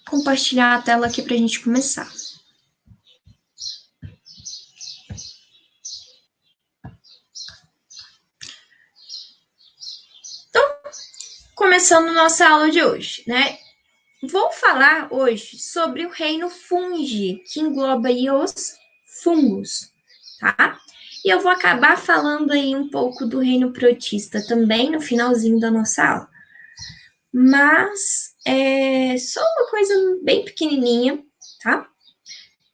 compartilhar a tela aqui para a gente começar. Então, começando nossa aula de hoje, né? Vou falar hoje sobre o reino fungi, que engloba aí os fungos, tá? E eu vou acabar falando aí um pouco do reino protista também no finalzinho da nossa aula. Mas é só uma coisa bem pequenininha, tá?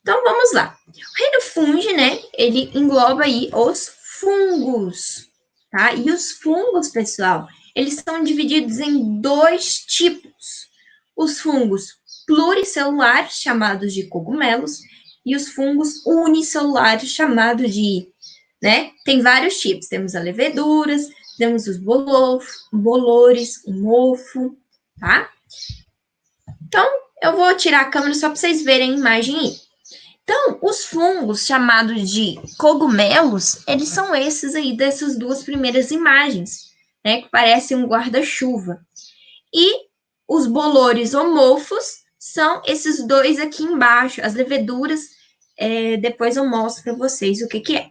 Então, vamos lá. O reino fungi, né, ele engloba aí os fungos, tá? E os fungos, pessoal, eles são divididos em dois tipos. Os fungos pluricelulares, chamados de cogumelos, e os fungos unicelulares, chamados de, né, tem vários tipos. Temos as leveduras, temos os bolores, o mofo, tá? Então, eu vou tirar a câmera só para vocês verem a imagem aí. Então, os fungos chamados de cogumelos, eles são esses aí dessas duas primeiras imagens, né, que parecem um guarda-chuva. E os bolores homofos são esses dois aqui embaixo, as leveduras, depois eu mostro para vocês o que é.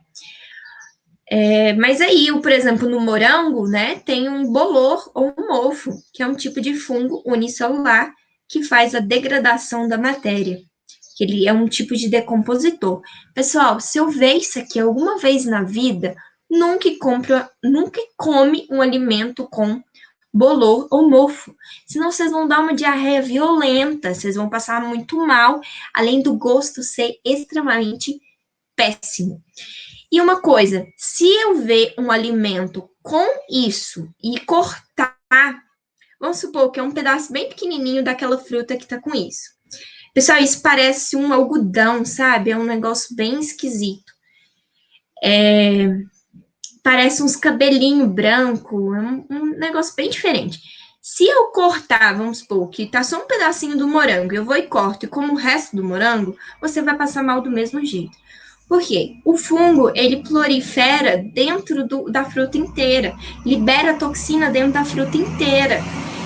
Mas aí, por exemplo, no morango, né, tem um bolor ou um mofo, que é um tipo de fungo unicelular que faz a degradação da matéria, que ele é um tipo de decompositor. Pessoal, se eu ver isso aqui alguma vez na vida, nunca come um alimento com bolor ou mofo, senão vocês vão dar uma diarreia violenta, vocês vão passar muito mal, além do gosto ser extremamente péssimo. E uma coisa, se eu ver um alimento com isso e cortar, vamos supor que é um pedaço bem pequenininho daquela fruta que tá com isso. Pessoal, isso parece um algodão, sabe? É um negócio bem esquisito. Parece uns cabelinhos brancos, é um negócio bem diferente. Se eu cortar, vamos supor, que tá só um pedacinho do morango, eu vou e corto e como o resto do morango, você vai passar mal do mesmo jeito. Por quê? O fungo, ele prolifera dentro da fruta inteira, libera toxina dentro da fruta inteira.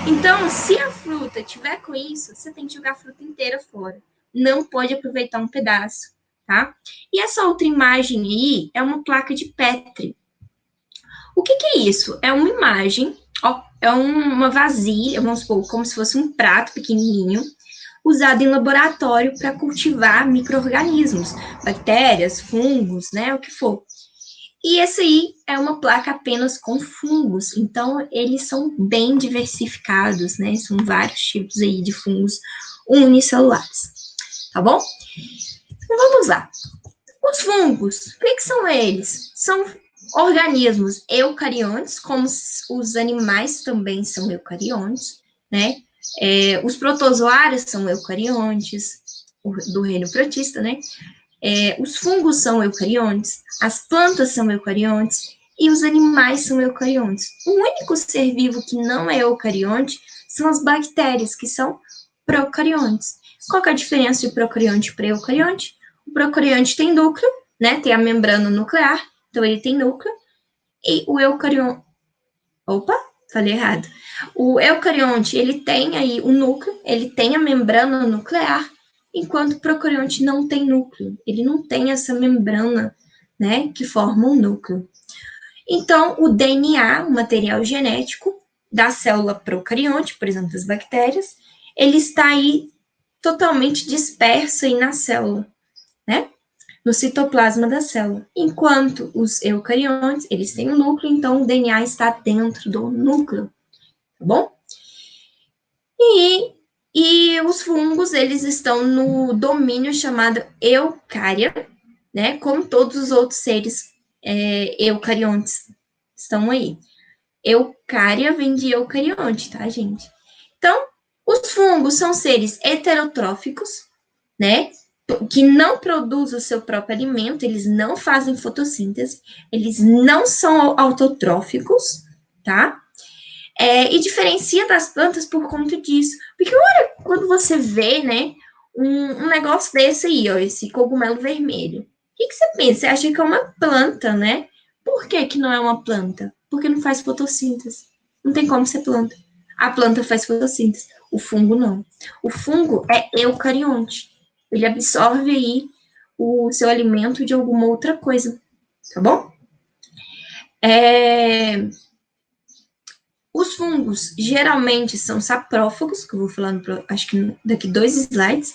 Então, se a fruta tiver com isso, você tem que jogar a fruta inteira fora. Não pode aproveitar um pedaço, tá? E essa outra imagem aí é uma placa de Petri. O que é isso? É uma imagem, ó, é uma vasilha, vamos supor, como se fosse um prato pequenininho, usado em laboratório para cultivar micro-organismos, bactérias, fungos, né, o que for. E essa aí é uma placa apenas com fungos, então eles são bem diversificados, né, são vários tipos aí de fungos unicelulares, tá bom? Então vamos lá. Os fungos, o que são eles? São organismos eucariontes, como os animais também são eucariontes, né? Os protozoários são eucariontes, do reino protista, né? Os fungos são eucariontes, as plantas são eucariontes e os animais são eucariontes. O único ser vivo que não é eucarionte são as bactérias, que são procariontes. Qual que é a diferença de procarionte para eucarionte? O procarionte tem núcleo, né? Tem a membrana nuclear, então ele tem núcleo. E o eucarionte... Opa, falei errado. O eucarionte, ele tem aí o núcleo, ele tem a membrana nuclear, enquanto o procarionte não tem núcleo. Ele não tem essa membrana, né, que forma um núcleo. Então, o DNA, o material genético da célula procarionte, por exemplo, das bactérias, ele está aí totalmente disperso aí na célula, né? No citoplasma da célula. Enquanto os eucariontes, eles têm um núcleo, então o DNA está dentro do núcleo, tá bom? E os fungos, eles estão no domínio chamado eucária, né? Como todos os outros seres eucariontes estão aí. Eucária vem de eucarionte, tá, gente? Então, os fungos são seres heterotróficos, né? Que não produzem o seu próprio alimento, eles não fazem fotossíntese, eles não são autotróficos, tá? E diferencia das plantas por conta disso. Porque olha, quando você vê, né, um negócio desse aí, ó, esse cogumelo vermelho, o que você pensa? Você acha que é uma planta, né? Por que não é uma planta? Porque não faz fotossíntese. Não tem como ser planta. A planta faz fotossíntese, o fungo não. O fungo é eucarionte. Ele absorve aí o seu alimento de alguma outra coisa, tá bom? Os fungos geralmente são saprófagos, que eu vou falar, acho que daqui 2 slides,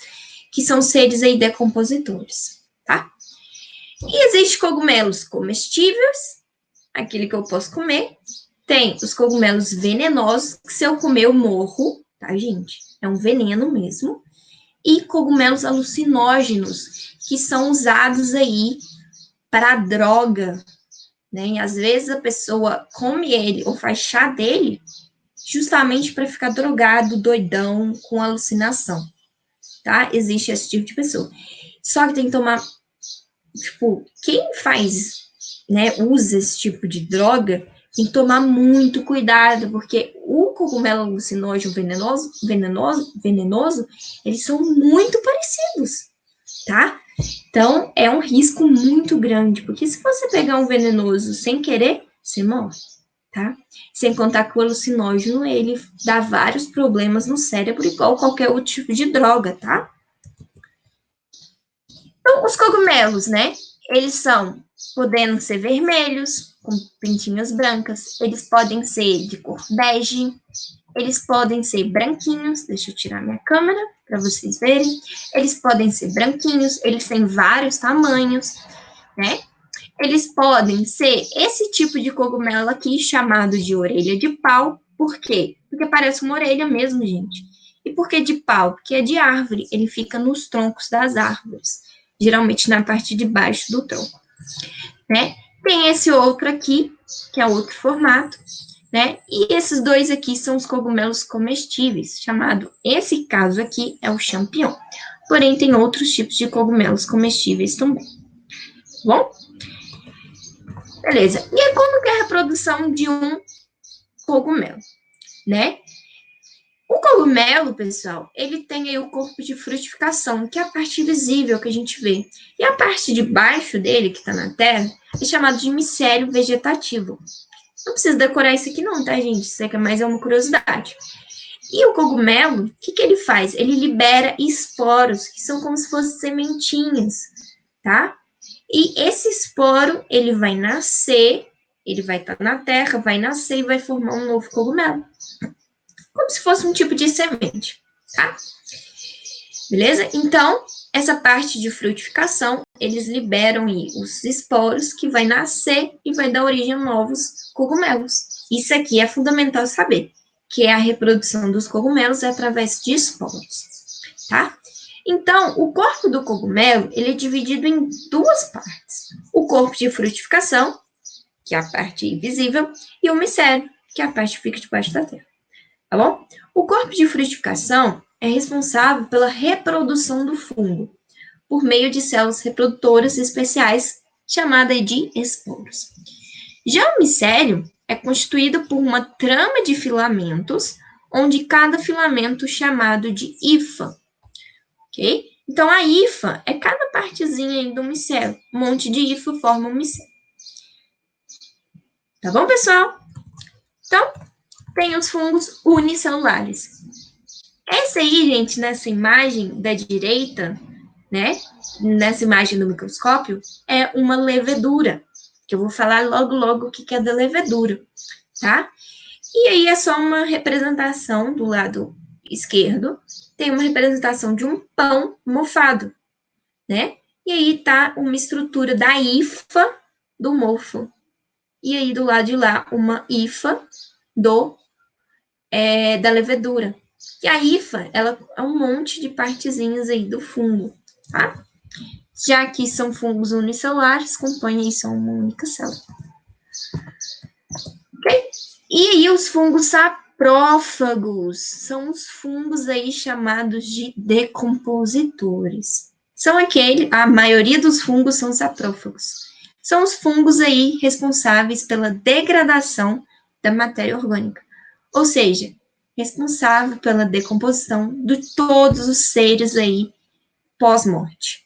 que são seres aí decompositores, tá? E existem cogumelos comestíveis, aquele que eu posso comer. Tem os cogumelos venenosos, que se eu comer eu morro, tá, gente? É um veneno mesmo. E cogumelos alucinógenos, que são usados aí para droga, né? E às vezes a pessoa come ele ou faz chá dele justamente para ficar drogado, doidão, com alucinação, tá? Existe esse tipo de pessoa. Só que tem que tomar, tipo, quem faz, né, usa esse tipo de droga, tem que tomar muito cuidado, porque o cogumelo alucinógeno venenoso, eles são muito parecidos, tá? Então, é um risco muito grande, porque se você pegar um venenoso sem querer, você morre, tá? Sem contar que o alucinógeno, ele dá vários problemas no cérebro, igual qualquer outro tipo de droga, tá? Então, os cogumelos, né? Eles são, podendo ser vermelhos, com pintinhas brancas, eles podem ser de cor bege, eles podem ser branquinhos, deixa eu tirar minha câmera para vocês verem. Eles podem ser branquinhos, eles têm vários tamanhos, né? Eles podem ser esse tipo de cogumelo aqui, chamado de orelha de pau. Por quê? Porque parece uma orelha mesmo, gente. E por que de pau? Porque é de árvore, ele fica nos troncos das árvores, geralmente na parte de baixo do tronco, né? Tem esse outro aqui, que é outro formato, né? E esses dois aqui são os cogumelos comestíveis, chamado, esse caso aqui é o champignon. Porém, tem outros tipos de cogumelos comestíveis também. Bom? Beleza. E aí, como que é a reprodução de um cogumelo, né? O cogumelo, pessoal, ele tem aí o corpo de frutificação, que é a parte visível que a gente vê. E a parte de baixo dele, que está na terra, é chamado de micélio vegetativo. Não precisa decorar isso aqui não, tá, gente? Isso aqui é mais uma curiosidade. E o cogumelo, o que ele faz? Ele libera esporos, que são como se fossem sementinhas, tá? E esse esporo, ele vai nascer, ele vai estar na terra, vai nascer e vai formar um novo cogumelo. Como se fosse um tipo de semente, tá? Beleza? Então, essa parte de frutificação, eles liberam aí os esporos que vai nascer e vai dar origem a novos cogumelos. Isso aqui é fundamental saber, que é a reprodução dos cogumelos através de esporos, tá? Então, o corpo do cogumelo, ele é dividido em duas partes. O corpo de frutificação, que é a parte visível, e o micélio, que é a parte que fica debaixo da terra, tá bom? O corpo de frutificação é responsável pela reprodução do fungo, por meio de células reprodutoras especiais, chamada de esporos. Já o micélio é constituído por uma trama de filamentos, onde cada filamento é chamado de hifa, ok? Então, a hifa é cada partezinha aí do micélio. Um monte de hifa forma um micélio. Tá bom, pessoal? Então, tem os fungos unicelulares. Essa aí, gente, nessa imagem da direita, né? Nessa imagem do microscópio, é uma levedura. Que eu vou falar logo, logo o que é da levedura, tá? E aí é só uma representação do lado esquerdo, tem uma representação de um pão mofado, né? E aí tá uma estrutura da hifa do mofo. E aí do lado de lá, uma hifa da levedura. E a hifa, ela é um monte de partezinhas aí do fungo, tá? Já que são fungos unicelulares, compõem aí só uma única célula. Ok? E aí os fungos saprófagos são os fungos aí chamados de decompositores. São a maioria dos fungos são saprófagos. São os fungos aí responsáveis pela degradação da matéria orgânica. Ou seja, responsável pela decomposição de todos os seres aí pós-morte.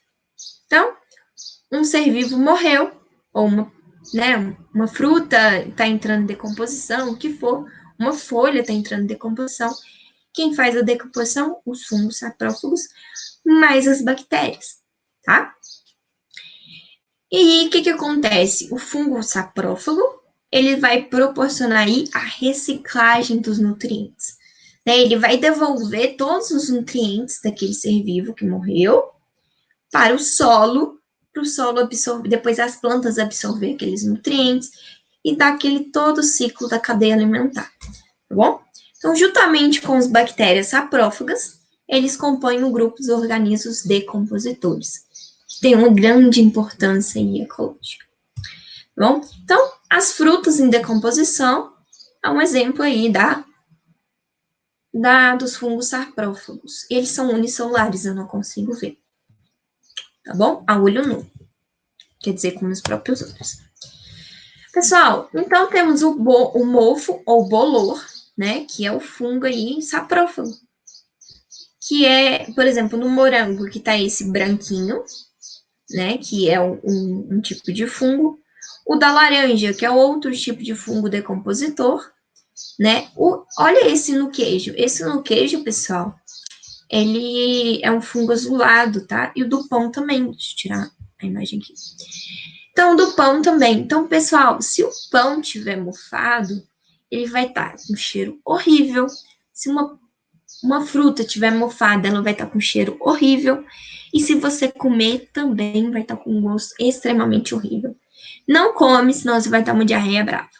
Então, um ser vivo morreu, ou uma fruta está entrando em decomposição, o que for, uma folha está entrando em decomposição. Quem faz a decomposição? Os fungos saprófagos, mais as bactérias, tá? E aí, o que acontece? O fungo saprófago, ele vai proporcionar aí a reciclagem dos nutrientes. Né? Ele vai devolver todos os nutrientes daquele ser vivo que morreu para o solo absorver, depois as plantas absorver aqueles nutrientes e dar aquele todo o ciclo da cadeia alimentar, tá bom? Então, juntamente com as bactérias saprófagas, eles compõem o grupo dos organismos decompositores, que tem uma grande importância ecológica, tá bom? Então, as frutas em decomposição é um exemplo aí dos fungos saprófagos. Eles são unicelulares, eu não consigo ver, tá bom? A olho nu, quer dizer, com os próprios olhos. Pessoal, então temos o mofo ou bolor, né, que é o fungo aí saprófago, que é, por exemplo, no morango, que tá esse branquinho, né, que é um tipo de fungo, o da laranja, que é outro tipo de fungo decompositor, né, olha esse no queijo, pessoal, ele é um fungo azulado, tá, e o do pão também, deixa eu tirar a imagem aqui. Então, do pão também. Então, pessoal, se o pão tiver mofado, ele vai estar com um cheiro horrível. Se uma fruta tiver mofada, ela vai estar com um cheiro horrível. E se você comer, também vai estar com um gosto extremamente horrível. Não come, senão você vai estar uma diarreia brava.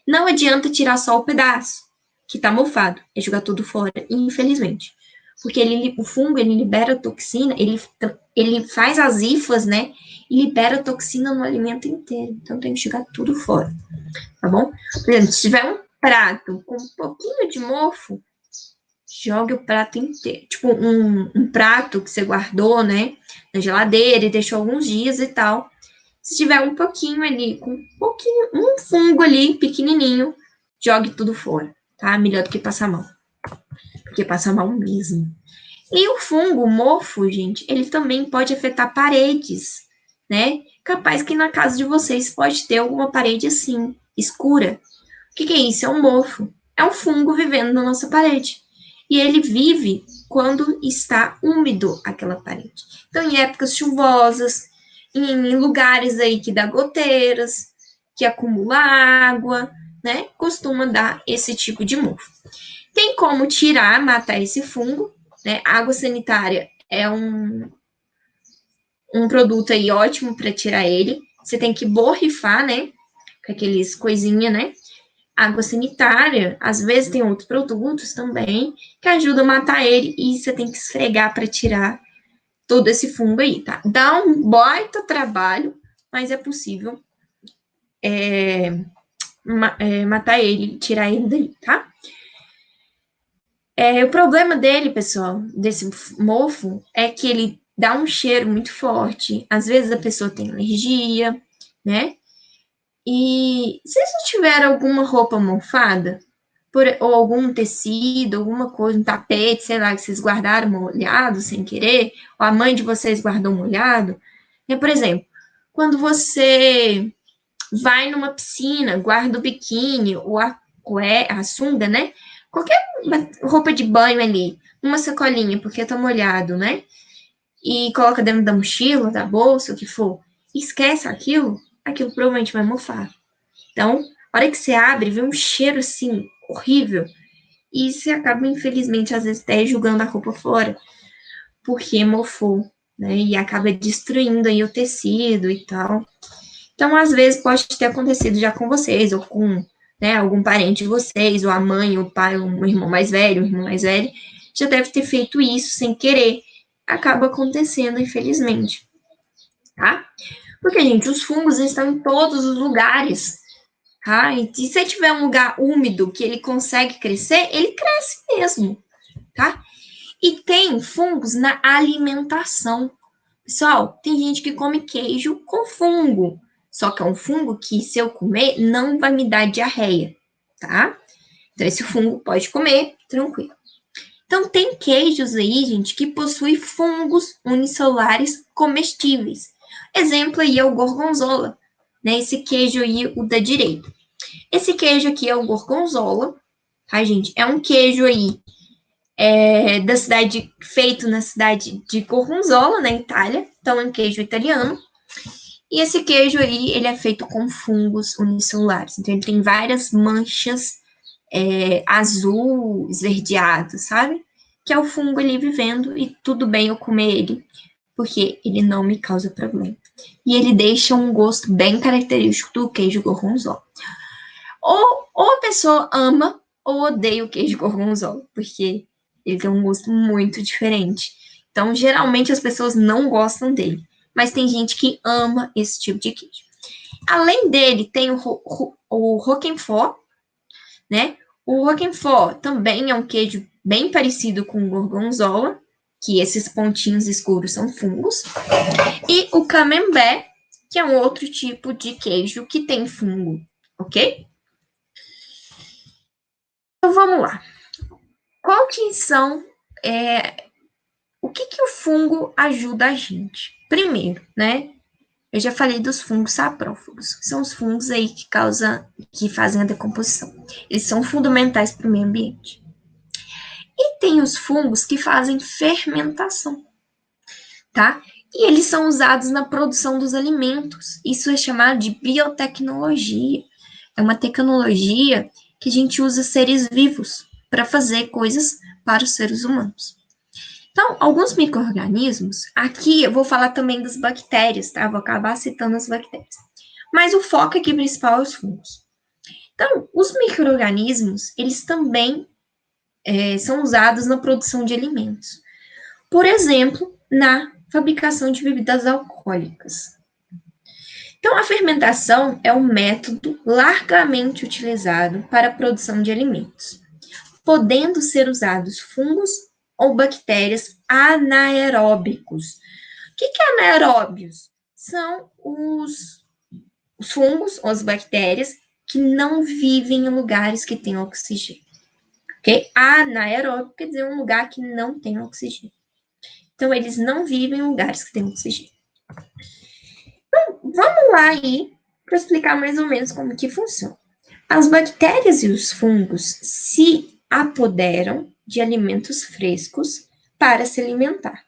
Não adianta tirar só o pedaço que está mofado, é jogar tudo fora, infelizmente. Porque o fungo, ele libera toxina, ele faz as hifas, né? E libera toxina no alimento inteiro. Então tem que jogar tudo fora, tá bom? Por exemplo, se tiver um prato com um pouquinho de mofo, jogue o prato inteiro. Tipo, um prato que você guardou, né? Na geladeira e deixou alguns dias e tal. Se tiver um pouquinho ali, com um pouquinho, um fungo ali, pequenininho, jogue tudo fora, tá? Melhor do que passar mal. Porque passa mal mesmo. E o fungo, o mofo, gente, ele também pode afetar paredes, né? Capaz que na casa de vocês pode ter alguma parede assim, escura. O que é isso? É um mofo. É um fungo vivendo na nossa parede. E ele vive quando está úmido aquela parede. Então, em épocas chuvosas, em lugares aí que dá goteiras, que acumula água, né? Costuma dar esse tipo de mofo. Tem como tirar, matar esse fungo, né? A água sanitária é um produto aí ótimo para tirar ele. Você tem que borrifar, né? Com aqueles coisinha, né? Água sanitária, às vezes tem outros produtos também que ajudam a matar ele e você tem que esfregar para tirar todo esse fungo aí, tá? Dá um baita trabalho, mas é possível matar ele, tirar ele daí, tá? O problema dele, pessoal, desse mofo, é que ele dá um cheiro muito forte. Às vezes a pessoa tem alergia, né? E se vocês tiver alguma roupa mofada, ou algum tecido, alguma coisa, um tapete, sei lá, que vocês guardaram molhado sem querer, ou a mãe de vocês guardou molhado, né? Por exemplo, quando você vai numa piscina, guarda o biquíni ou a sunga, né? Qualquer roupa de banho ali, uma sacolinha, porque tá molhado, né? E coloca dentro da mochila, da bolsa, o que for, e esquece aquilo provavelmente vai mofar. Então, a hora que você abre, vê um cheiro assim, horrível, e você acaba, infelizmente, às vezes até jogando a roupa fora, porque mofou, né? E acaba destruindo aí o tecido e tal. Então, às vezes, pode ter acontecido já com vocês, ou com, né, algum parente de vocês, ou a mãe, ou o pai, ou um irmão mais velho, já deve ter feito isso sem querer. Acaba acontecendo, infelizmente, tá? Porque, gente, os fungos estão em todos os lugares, tá? E se você tiver um lugar úmido que ele consegue crescer, ele cresce mesmo, tá? E tem fungos na alimentação. Pessoal, tem gente que come queijo com fungo. Só que é um fungo que, se eu comer, não vai me dar diarreia, tá? Então, esse fungo pode comer, tranquilo. Então, tem queijos aí, gente, que possuem fungos unicelulares comestíveis. Exemplo aí é o gorgonzola, né? Esse queijo aí, o da direita. Esse queijo aqui é o gorgonzola, tá, gente? É um queijo aí da cidade, feito na cidade de Gorgonzola, na Itália. Então, é um queijo italiano. E esse queijo aí, ele é feito com fungos unicelulares. Então, ele tem várias manchas azul, esverdeado, sabe? Que é o fungo ali vivendo e tudo bem eu comer ele, porque ele não me causa problema. E ele deixa um gosto bem característico do queijo gorgonzola. Ou a pessoa ama ou odeia o queijo gorgonzola, porque ele tem um gosto muito diferente. Então, geralmente as pessoas não gostam dele, mas tem gente que ama esse tipo de queijo. Além dele, tem o Roquefort, né? O Roquefort também é um queijo bem parecido com o gorgonzola, que esses pontinhos escuros são fungos. E o camembert, que é um outro tipo de queijo que tem fungo, ok? Então vamos lá. Qual que são o que o fungo ajuda a gente? Primeiro, né? Eu já falei dos fungos saprófagos, que são os fungos aí que fazem a decomposição. Eles são fundamentais para o meio ambiente. E tem os fungos que fazem fermentação, tá? E eles são usados na produção dos alimentos. Isso é chamado de biotecnologia. É uma tecnologia que a gente usa seres vivos para fazer coisas para os seres humanos. Então, alguns micro-organismos, aqui eu vou falar também das bactérias, tá? Vou acabar citando as bactérias. Mas o foco aqui principal é os fungos. Então, os micro-organismos, eles também são usados na produção de alimentos. Por exemplo, na fabricação de bebidas alcoólicas. Então, a fermentação é um método largamente utilizado para a produção de alimentos, podendo ser usados fungos ou bactérias anaeróbicos. O que é anaeróbios? São os fungos ou as bactérias que não vivem em lugares que têm oxigênio. Ok? Anaeróbico quer dizer um lugar que não tem oxigênio. Então, eles não vivem em lugares que têm oxigênio. Então, vamos lá aí para explicar mais ou menos como que funciona. As bactérias e os fungos se apoderam de alimentos frescos para se alimentar,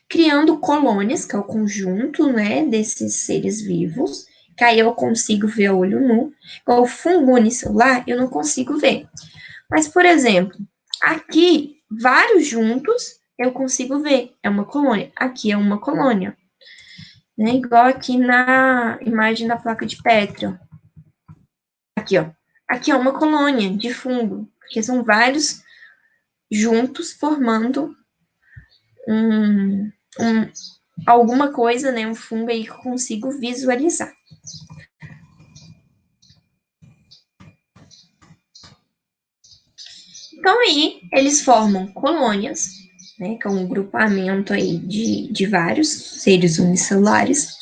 criando colônias, que é o conjunto, né, desses seres vivos, que aí eu consigo ver a olho nu. O fungo unicelular eu não consigo ver. Mas, por exemplo, aqui, vários juntos, eu consigo ver. É uma colônia. Aqui é uma colônia. Né? Igual aqui na imagem da placa de Petri. Ó. Aqui, ó. Aqui é uma colônia de fungo, porque são vários juntos formando alguma coisa, né? Um fungo aí que eu consigo visualizar. Então, aí, eles formam colônias, né, que é um grupamento aí de vários seres unicelulares,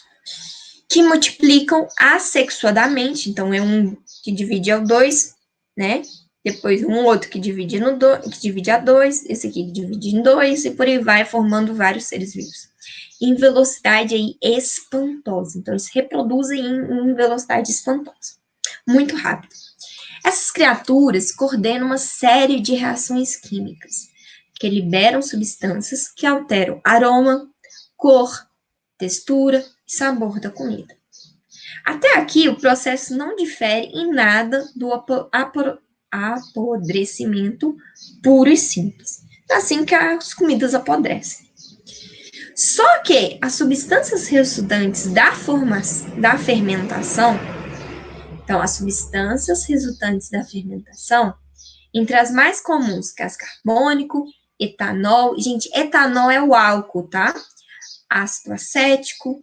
que multiplicam assexuadamente, então é um que divide ao 2, né, depois um outro que divide, que divide a 2, esse aqui que divide em 2, e por aí vai formando vários seres vivos. Em velocidade aí espantosa, então eles reproduzem em velocidade espantosa, muito rápido. Essas criaturas coordenam uma série de reações químicas que liberam substâncias que alteram aroma, cor, textura e sabor da comida. Até aqui, o processo não difere em nada do apodrecimento puro e simples. Assim que as comidas apodrecem. Só que as substâncias resultantes da fermentação, então as substâncias resultantes da fermentação, entre as mais comuns, gás carbônico, etanol. Gente, etanol é o álcool, tá? Ácido acético,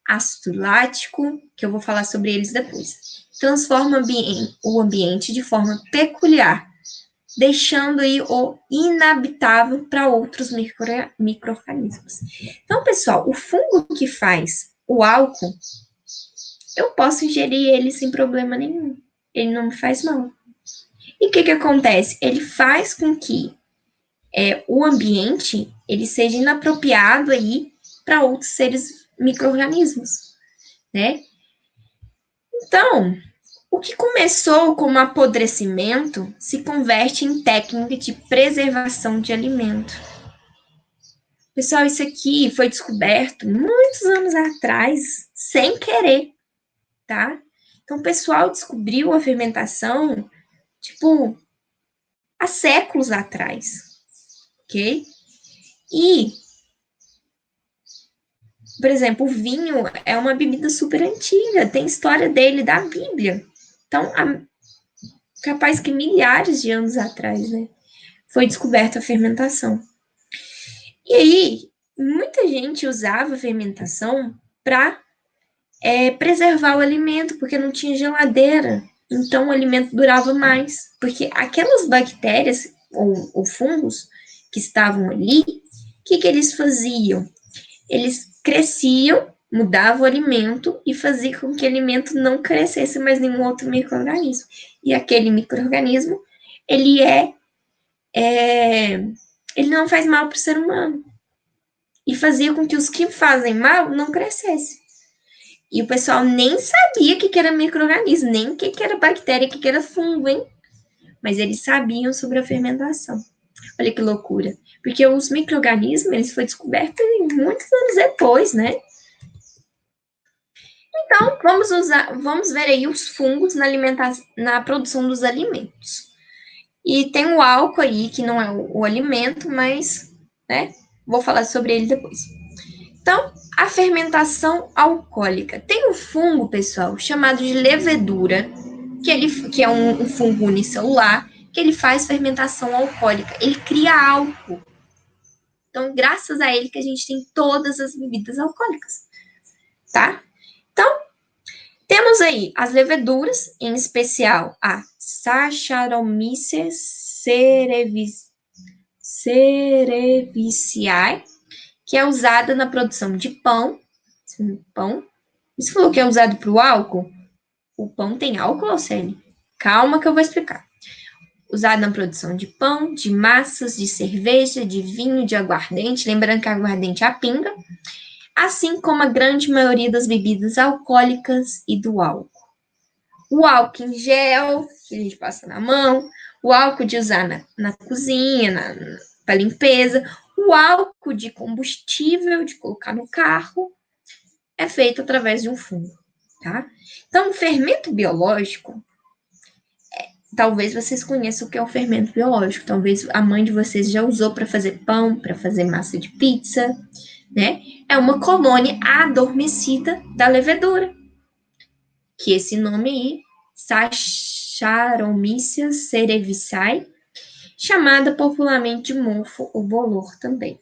ácido lático, que eu vou falar sobre eles depois. Transforma o ambiente de forma peculiar, deixando aí o inabitável para outros micro-organismos. Então, pessoal, o fungo que faz o álcool, eu posso ingerir ele sem problema nenhum. Ele não me faz mal. E o que acontece? Ele faz com que o ambiente ele seja inapropriado aí para outros seres micro-organismos, né? Então, O que começou como apodrecimento se converte em técnica de preservação de alimento. Pessoal, isso aqui foi descoberto muitos anos atrás, sem querer, tá? Então, o pessoal descobriu a fermentação, tipo, há séculos atrás, ok? E, por exemplo, o vinho é uma bebida super antiga, tem história dele da Bíblia. Então, capaz que milhares de anos atrás, né, foi descoberta a fermentação. E aí, muita gente usava a fermentação para preservar o alimento, porque não tinha geladeira. Então, o alimento durava mais. Porque aquelas bactérias ou fungos que estavam ali, o que eles faziam? Eles cresciam, mudavam o alimento e faziam com que o alimento não crescesse mais nenhum outro micro-organismo. E aquele micro-organismo, ele ele não faz mal para o ser humano. E fazia com que os que fazem mal não crescessem. E o pessoal nem sabia o que era micro-organismo, nem o que era bactéria, o que era fungo, hein? Mas eles sabiam sobre a fermentação. Olha que loucura. Porque os micro-organismos, eles foram descobertos muitos anos depois, né? Então, vamos ver aí os fungos na produção dos alimentos. E tem o álcool aí, que não é o alimento, mas, né? Vou falar sobre ele depois. Então, a fermentação alcoólica. Tem um fungo, pessoal, chamado de levedura, que é um fungo unicelular, que ele faz fermentação alcoólica. Ele cria álcool. Então, graças a ele que a gente tem todas as bebidas alcoólicas, tá? Então, temos aí as leveduras, em especial a Saccharomyces cerevisiae, que é usada na produção de pão. Pão. Você falou que é usado para o álcool? O pão tem álcool, Alcene? Calma que eu vou explicar. Usado na produção de pão, de massas, de cerveja, de vinho, de aguardente. Lembrando que aguardente é a pinga. Assim como a grande maioria das bebidas alcoólicas e do álcool. O álcool em gel, que a gente passa na mão. O álcool de usar na cozinha, para limpeza. O álcool de combustível, de colocar no carro, é feito através de um fungo, tá? Então, o fermento biológico, talvez vocês conheçam o que é o fermento biológico, talvez a mãe de vocês já usou para fazer pão, para fazer massa de pizza, né? É uma colônia adormecida da levedura, que esse nome aí, Saccharomyces cerevisiae, chamada popularmente de mofo ou bolor também.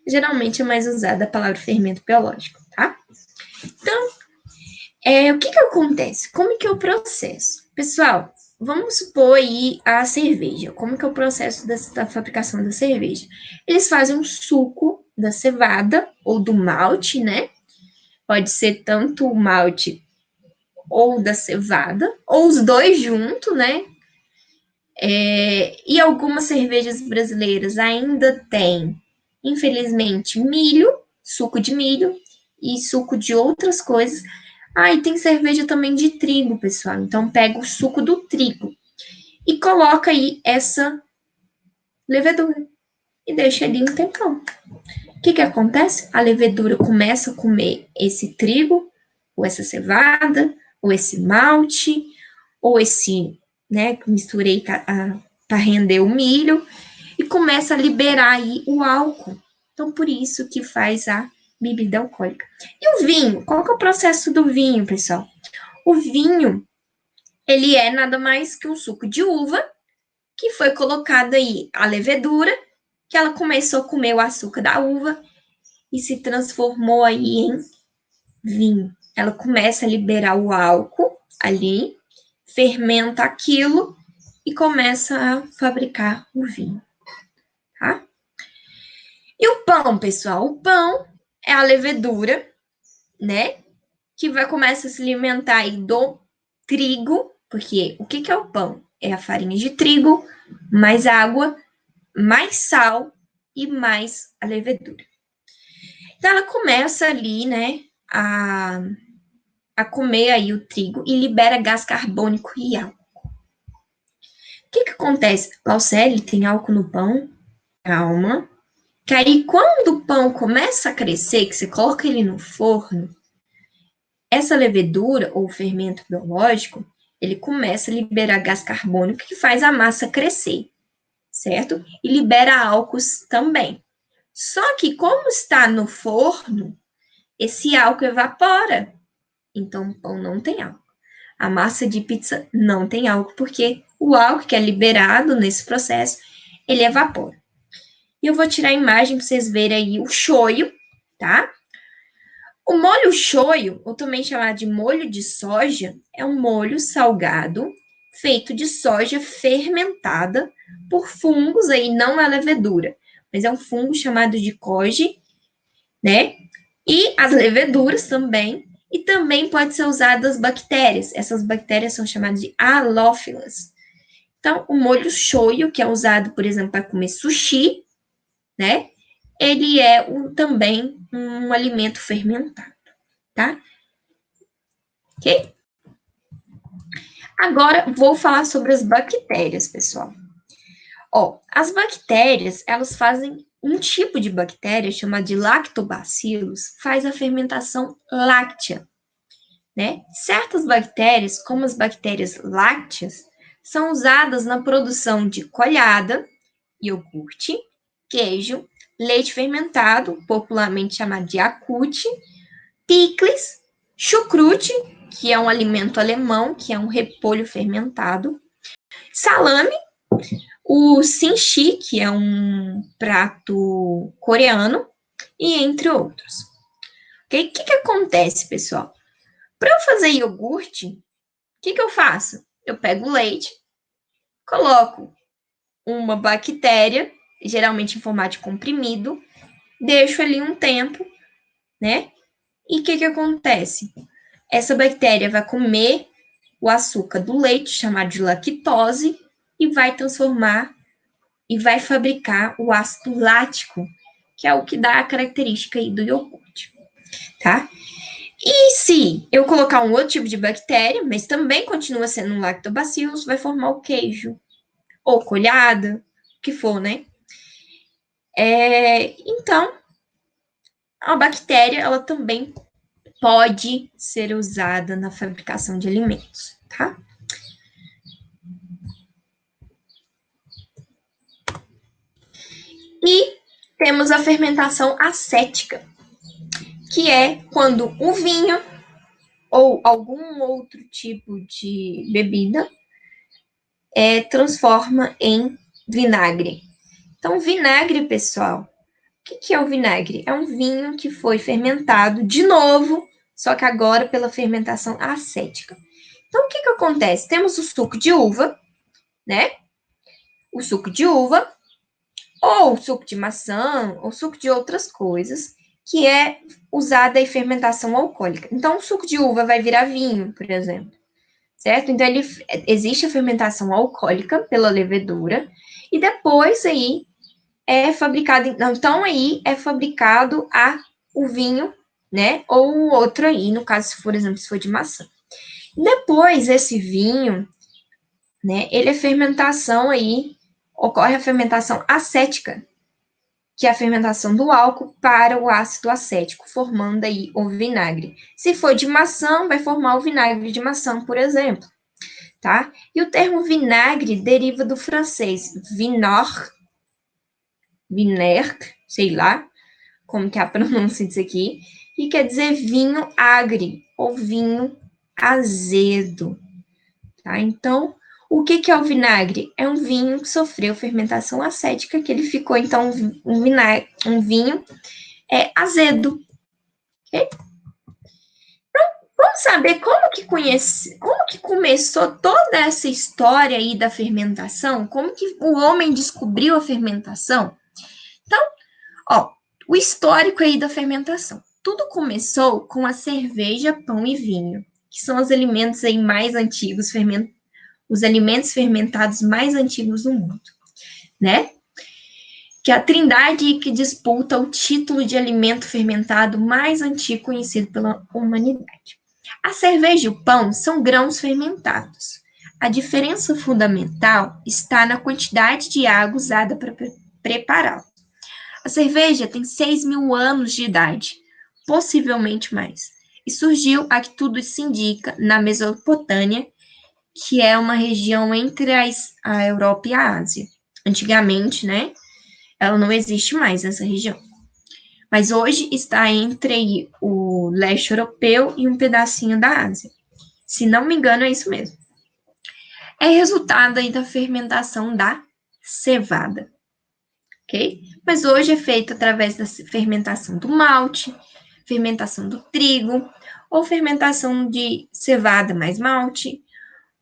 Geralmente é mais usada a palavra fermento biológico, tá? Então, o que acontece? Como que é o processo? Pessoal, vamos supor aí a cerveja. Como que é o processo da fabricação da cerveja? Eles fazem um suco da cevada ou do malte, né? Pode ser tanto o malte ou da cevada, ou os dois juntos, né? E algumas cervejas brasileiras ainda têm, infelizmente, milho, suco de milho e suco de outras coisas. E tem cerveja também de trigo, pessoal. Então, pega o suco do trigo e coloca aí essa levedura e deixa ali um tempão. O que acontece? A levedura começa a comer esse trigo, ou essa cevada, ou esse malte, ou esse, né, que misturei para render o milho, e começa a liberar aí o álcool. Então, por isso que faz a bebida alcoólica. E o vinho? Qual que é o processo do vinho, pessoal? O vinho, ele é nada mais que um suco de uva, que foi colocado aí a levedura, que ela começou a comer o açúcar da uva e se transformou aí em vinho. Ela começa a liberar o álcool ali, fermenta aquilo e começa a fabricar o vinho, tá? E o pão, pessoal? O pão é a levedura, né? Que vai começar a se alimentar aí do trigo, porque o que é o pão? É a farinha de trigo, mais água, mais sal e mais a levedura. Então, ela começa ali, né, a comer aí o trigo e libera gás carbônico e álcool. O que acontece? Laucélia, tem álcool no pão? Calma. Que aí, quando o pão começa a crescer, que você coloca ele no forno, essa levedura ou fermento biológico, ele começa a liberar gás carbônico que faz a massa crescer, certo? E libera álcools também. Só que, como está no forno, esse álcool evapora. Então, o pão não tem álcool. A massa de pizza não tem álcool, porque o álcool que é liberado nesse processo, ele evapora. E eu vou tirar a imagem para vocês verem aí o shoyu, tá? O molho shoyu, ou também chamado de molho de soja, é um molho salgado feito de soja fermentada por fungos aí, não é levedura, mas é um fungo chamado de koji, né? E as leveduras também, e também pode ser usado as bactérias. Essas bactérias são chamadas de halófilas. Então, o molho shoyu, que é usado, por exemplo, para comer sushi, né? Ele é também um alimento fermentado, tá? Ok? Agora, vou falar sobre as bactérias, pessoal. Ó, as bactérias, elas fazem um tipo de bactéria chamada de lactobacillus, faz a fermentação láctea, né? Certas bactérias, como as bactérias lácteas, são usadas na produção de coalhada, iogurte, queijo, leite fermentado, popularmente chamado de Yakult, picles, chucrute, que é um alimento alemão, que é um repolho fermentado, salame, o kimchi, que é um prato coreano, e entre outros. Okay? O que acontece, pessoal? Para eu fazer iogurte, o que eu faço? Eu pego o leite, coloco uma bactéria, geralmente em formato de comprimido, deixo ali um tempo, né? E o que acontece? Essa bactéria vai comer o açúcar do leite, chamado de lactose, e vai transformar e vai fabricar o ácido lático, que é o que dá a característica aí do iogurte, tá? E se eu colocar um outro tipo de bactéria, mas também continua sendo um lactobacillus, vai formar o queijo, ou coalhada, o que for, né? Então, a bactéria, ela também pode ser usada na fabricação de alimentos, tá? E temos a fermentação acética, que é quando o vinho ou algum outro tipo de bebida transforma em vinagre. Então, vinagre, pessoal, o que é o vinagre? É um vinho que foi fermentado de novo, só que agora pela fermentação acética. Então, o que acontece? Temos o suco de uva, né? O suco de uva, ou suco de maçã, ou suco de outras coisas, que é usada em fermentação alcoólica. Então, o suco de uva vai virar vinho, por exemplo, certo? Então, existe a fermentação alcoólica pela levedura, e depois aí é fabricado, então aí é fabricado o vinho, né? Ou o outro aí, no caso, se for, por exemplo, se for de maçã. Depois, esse vinho, né? Ele é fermentação aí, ocorre a fermentação acética, que é a fermentação do álcool para o ácido acético, formando aí o vinagre. Se for de maçã, vai formar o vinagre de maçã, por exemplo, tá? E o termo vinagre deriva do francês vinaigre, sei lá como que é a pronúncia disso aqui, e quer dizer vinho agre ou vinho azedo, tá? Então, o que é o vinagre? É um vinho que sofreu fermentação acética, que ele ficou, então, um vinho azedo, ok? Então, vamos saber como que começou toda essa história aí da fermentação? Como que o homem descobriu a fermentação? Então, ó, o histórico aí da fermentação. Tudo começou com a cerveja, pão e vinho, que são os alimentos aí mais antigos, os alimentos fermentados mais antigos do mundo, né? Que é a trindade que disputa o título de alimento fermentado mais antigo conhecido pela humanidade. A cerveja e o pão são grãos fermentados. A diferença fundamental está na quantidade de água usada para prepará-lo. A cerveja tem 6.000 anos de idade, possivelmente mais, e surgiu, a que tudo se indica, na Mesopotâmia, que é uma região entre a Europa e a Ásia. Antigamente, né, ela não existe mais nessa região. Mas hoje está entre o leste europeu e um pedacinho da Ásia. Se não me engano, é isso mesmo. É resultado aí da fermentação da cevada, ok? Mas hoje é feito através da fermentação do malte, fermentação do trigo, ou fermentação de cevada mais malte,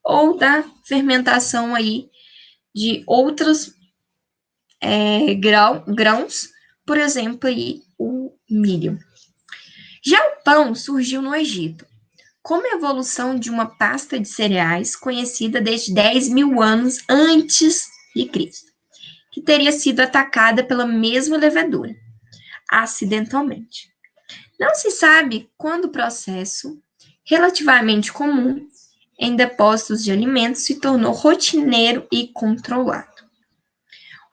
ou da fermentação aí de outros grãos, por exemplo, aí o milho. Já o pão surgiu no Egito, como evolução de uma pasta de cereais conhecida desde 10.000 anos antes de Cristo, que teria sido atacada pela mesma levedura, acidentalmente. Não se sabe quando o processo, relativamente comum em depósitos de alimentos, se tornou rotineiro e controlado.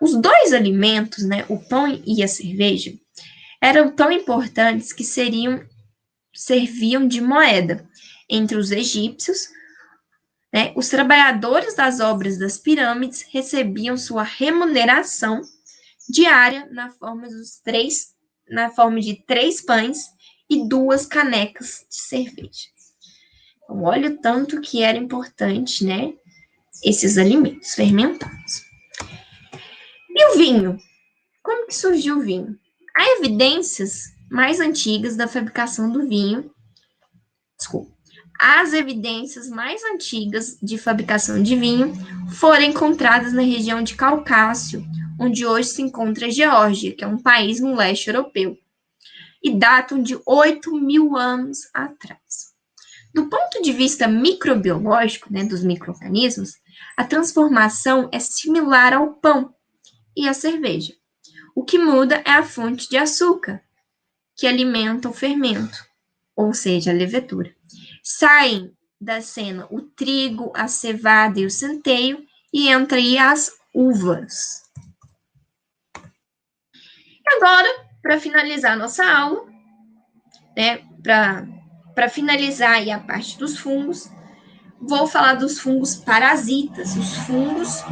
Os dois alimentos, né, o pão e a cerveja, eram tão importantes que serviam de moeda entre os egípcios, né? Os trabalhadores das obras das pirâmides recebiam sua remuneração diária na forma de 3 pães e 2 canecas de cerveja. Então, olha o tanto que era importante, né, esses alimentos fermentados. E o vinho? Como que surgiu o vinho? Há evidências mais antigas da fabricação do vinho. Desculpa. As evidências mais antigas de fabricação de vinho foram encontradas na região de Caucásia, onde hoje se encontra a Geórgia, que é um país no leste europeu, e datam de 8.000 anos atrás. Do ponto de vista microbiológico, né, dos micro-organismos, a transformação é similar ao pão e à cerveja. O que muda é a fonte de açúcar, que alimenta o fermento, ou seja, a levedura. Saem da cena o trigo, a cevada e o centeio, e entra aí as uvas. Agora, para finalizar nossa aula, né, para finalizar aí a parte dos fungos, vou falar dos fungos parasitas. Os fungos.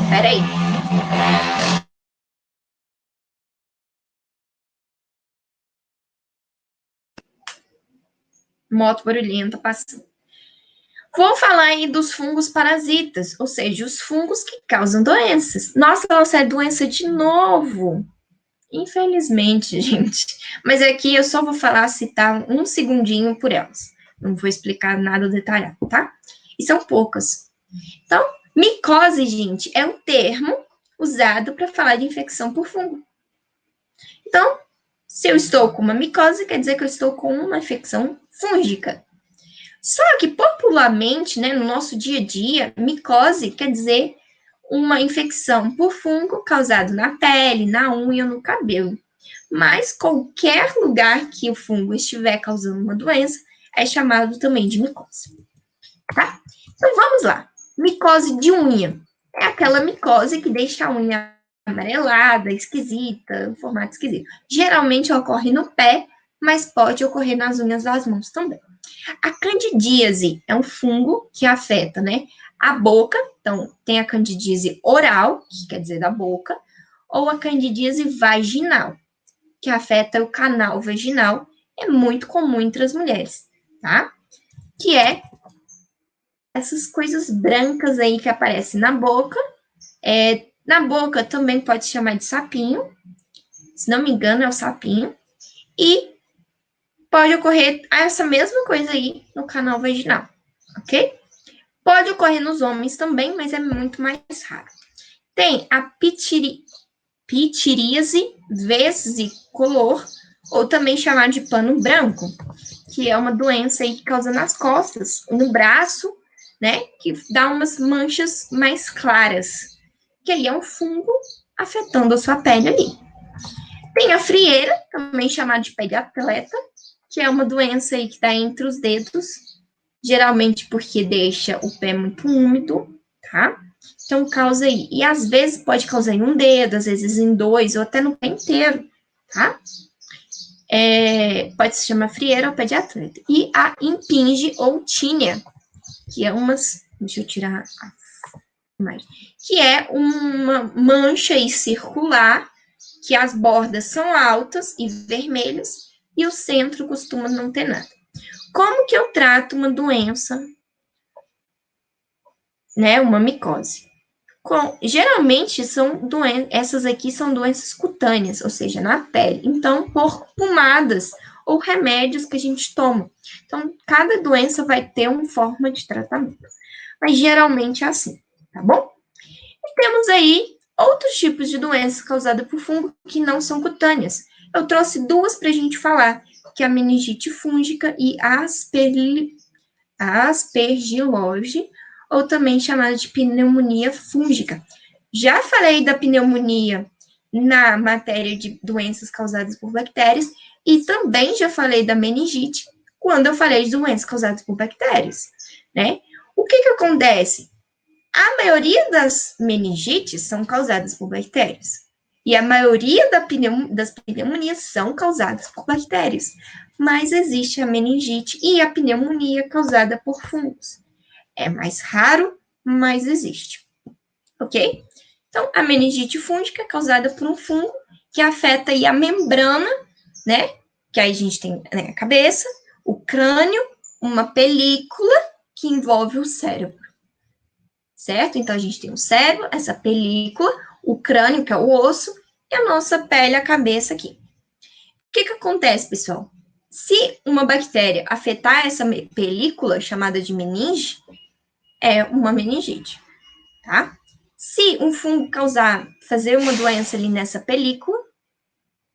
Peraí. Moto barulhenta passando. Vou falar aí dos fungos parasitas, ou seja, os fungos que causam doenças. Nossa, é doença de novo. Infelizmente, gente. Mas aqui eu só vou citar um segundinho por elas. Não vou explicar nada detalhado, tá? E são poucas. Então, micose, gente, é um termo usado para falar de infecção por fungo. Então, se eu estou com uma micose, quer dizer que eu estou com uma infecção fúngica. Só que, popularmente, né, no nosso dia a dia, micose quer dizer uma infecção por fungo causado na pele, na unha ou no cabelo. Mas qualquer lugar que o fungo estiver causando uma doença é chamado também de micose. Tá? Então, vamos lá. Micose de unha. É aquela micose que deixa a unha amarelada, esquisita, um formato esquisito. Geralmente ocorre no pé, mas pode ocorrer nas unhas das mãos também. A candidíase é um fungo que afeta, né, a boca. Então, tem a candidíase oral, que quer dizer da boca, ou a candidíase vaginal, que afeta o canal vaginal. É muito comum entre as mulheres, tá? Que é essas coisas brancas aí que aparecem na boca. Na boca também pode se chamar de sapinho, se não me engano é o sapinho, e pode ocorrer essa mesma coisa aí no canal vaginal, ok? Pode ocorrer nos homens também, mas é muito mais raro. Tem a pitiríase vesicolor, ou também chamada de pano branco, que é uma doença aí que causa nas costas, no braço, né, que dá umas manchas mais claras, que aí é um fungo afetando a sua pele ali. Tem a frieira, também chamada de pele atleta, que é uma doença aí que está entre os dedos, geralmente porque deixa o pé muito úmido, tá? Então, causa aí. E às vezes pode causar em um dedo, às vezes em dois, ou até no pé inteiro, tá? Pode se chamar frieira ou pé de atleta. E a impinge ou tínia, que é umas. Deixa eu tirar a imagem. Que é uma mancha aí circular, que as bordas são altas e vermelhas, e o centro costuma não ter nada. Como que eu trato uma doença, né? Uma micose? Geralmente essas aqui são doenças cutâneas, ou seja, na pele. Então, por pomadas ou remédios que a gente toma. Então, cada doença vai ter uma forma de tratamento. Mas geralmente é assim, tá bom? E temos aí outros tipos de doenças causadas por fungo que não são cutâneas. Eu trouxe duas para a gente falar, que é a meningite fúngica e a aspergilose, ou também chamada de pneumonia fúngica. Já falei da pneumonia na matéria de doenças causadas por bactérias e também já falei da meningite quando eu falei de doenças causadas por bactérias, né? O que acontece? A maioria das meningites são causadas por bactérias. E a maioria das pneumonias são causadas por bactérias. Mas existe a meningite e a pneumonia causada por fungos. É mais raro, mas existe. Ok? Então, a meningite fúngica é causada por um fungo que afeta aí a membrana, né? Que aí a gente tem, né, a cabeça, o crânio, uma película que envolve o cérebro. Certo? Então, a gente tem o cérebro, essa película, o crânio, que é o osso, e a nossa pele, a cabeça aqui. O que acontece, pessoal? Se uma bactéria afetar essa película, chamada de meninge, é uma meningite, tá? Se um fungo fazer uma doença ali nessa película,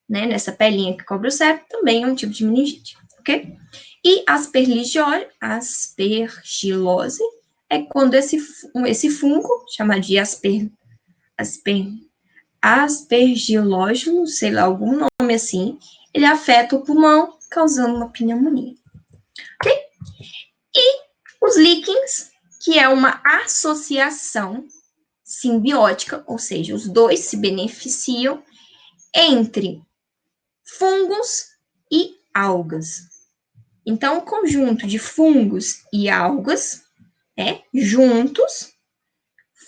né, nessa pelinha que cobre o cérebro, também é um tipo de meningite, ok? E aspergilose é quando esse fungo, chamado de aspergilose, sei lá, algum nome assim, ele afeta o pulmão, causando uma pneumonia. Ok? E os líquens, que é uma associação simbiótica, ou seja, os dois se beneficiam entre fungos e algas. Então, o conjunto de fungos e algas, juntos,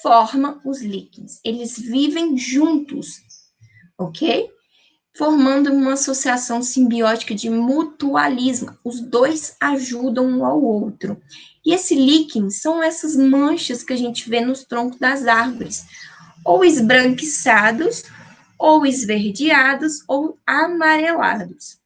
forma os líquens. Eles vivem juntos, ok? Formando uma associação simbiótica de mutualismo. Os dois ajudam um ao outro. E esse líquen são essas manchas que a gente vê nos troncos das árvores, ou esbranquiçados, ou esverdeados, ou amarelados.